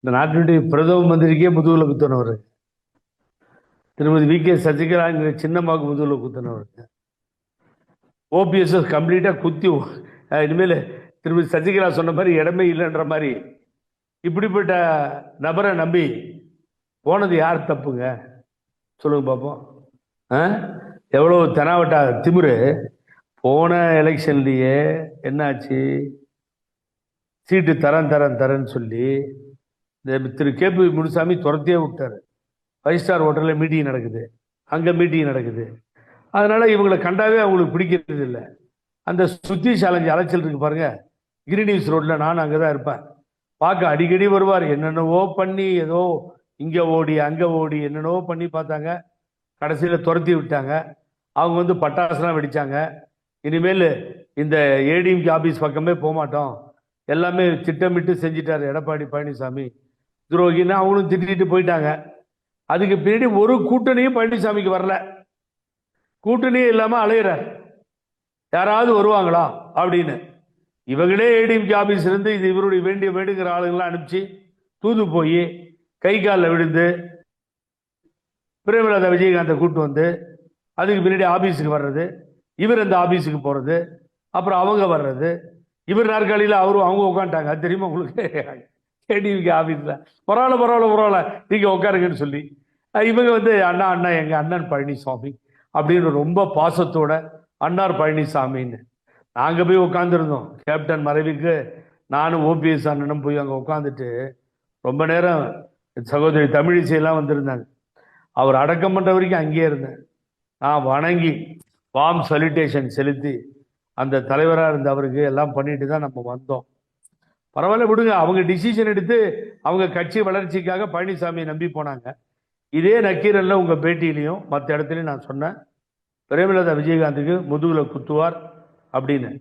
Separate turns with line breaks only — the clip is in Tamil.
இந்த நாட்டினுடைய பிரதம மந்திரிக்கே முதுகுல குத்தனவர். திருமதி வி.கே. சசிகலாங்கிற சின்னம்மாவுக்கு முதுகுல குத்தனவர். ஓபிஎஸ் கம்ப்ளீட்டா குத்தி இனிமேல் திருமதி சசிகலா சொன்ன மாதிரி இடமே இல்லைன்ற மாதிரி இப்படிப்பட்ட நபரை நம்பி போனது யார் தப்புங்க? சொல்லுங்க பார்ப்போம். எவ்வளவு தெனாவட்டா திமிரு. போன எலெக்ஷன்லயே என்னாச்சு? சீட்டு தரேன்னு சொல்லி திரு கே.பி. முனுசாமி துரத்தியே விட்டாரு. 5 ஸ்டார் ஹோட்டலில் மீட்டிங் நடக்குது, அங்கே மீட்டிங் நடக்குது. அதனால இவங்களை கண்டாவே அவங்களுக்கு பிடிக்கிறது இல்லை. அந்த சுத்தி சேலஞ்சு அலைச்சல் இருக்கு பாருங்க, கிரீனிஸ் ரோட்ல நான் அங்கதான் இருப்பேன். பார்க்க அடிக்கடி வருவார். என்னென்னவோ பண்ணி ஏதோ இங்க ஓடி அங்க ஓடி என்னென்னவோ பண்ணி பார்த்தாங்க. கடைசியில துரத்தி விட்டாங்க. அவங்க வந்து பட்டாசுலாம் வெடிச்சாங்க. இனிமேல் இந்த ஏடிஎம்கே ஆபீஸ் பக்கமே போக மாட்டோம், எல்லாமே திட்டமிட்டு செஞ்சிட்டாரு எடப்பாடி பழனிசாமி துரோகின்னு அவங்களும் திட்டிட்டு போயிட்டாங்க. அதுக்கு பின்னாடி ஒரு கூட்டணியும் பழனிசாமிக்கு வரல. கூட்டணியே இல்லாம அலையிறார். யாராவது வருவாங்களா அப்படின்னு இவங்களே ஏடிஎம்கே ஆபீஸ் இருந்து இது இவருடைய வேண்டுங்கிற ஆளுங்களாம் அனுப்பிச்சு தூது போய் கை காலில் விழுந்து பிரேமலதா விஜயகாந்தை கூட்டு வந்து அதுக்கு பின்னாடி ஆபீஸுக்கு வர்றது, இவர் அந்த ஆபீஸுக்கு போறது, அப்புறம் அவங்க வர்றது, இவர் நாற்காலியில் அவங்க உட்காந்துட்டாங்க. அது தெரியுமா உங்களுக்கு? ஏடிஎம்கே ஆபீஸ்ல பரவாயில்ல நீங்க உட்காருங்கன்னு சொல்லி இவங்க வந்து அண்ணா எங்க அண்ணன் பழனிசாமி அப்படின்னு ரொம்ப பாசத்தோட அண்ணார் பழனிசாமின்னு நாங்க போய் உட்காந்துருந்தோம். கேப்டன் மறைவுக்கு நானும் ஓபிஎஸ் அண்ணனும் போய் அங்க உட்காந்துட்டு ரொம்ப நேரம் சகோதரி தமிழிசையெல்லாம் வந்திருந்தாங்க. அவர் அடக்கம் பண்ற வரைக்கும் அங்கேயே இருந்தேன். நான் வணங்கி வார்ம் சல்யூட்டேஷன் செலுத்தி அந்த தலைவராக இருந்த அவருக்கு எல்லாம் பண்ணிட்டு தான் நம்ம வந்தோம். பரவாயில்ல விடுங்க, அவங்க டிசிஷன் எடுத்து அவங்க கட்சி வளர்ச்சிக்காக பழனிசாமியை நம்பி போனாங்க. இதே நக்கீரல்ல உங்க பேட்டியிலையும் மற்ற இடத்துலையும் நான் சொன்னேன், பிரேமலதா விஜயகாந்துக்கு முதுகுல குத்துவார் அப்படின்னு.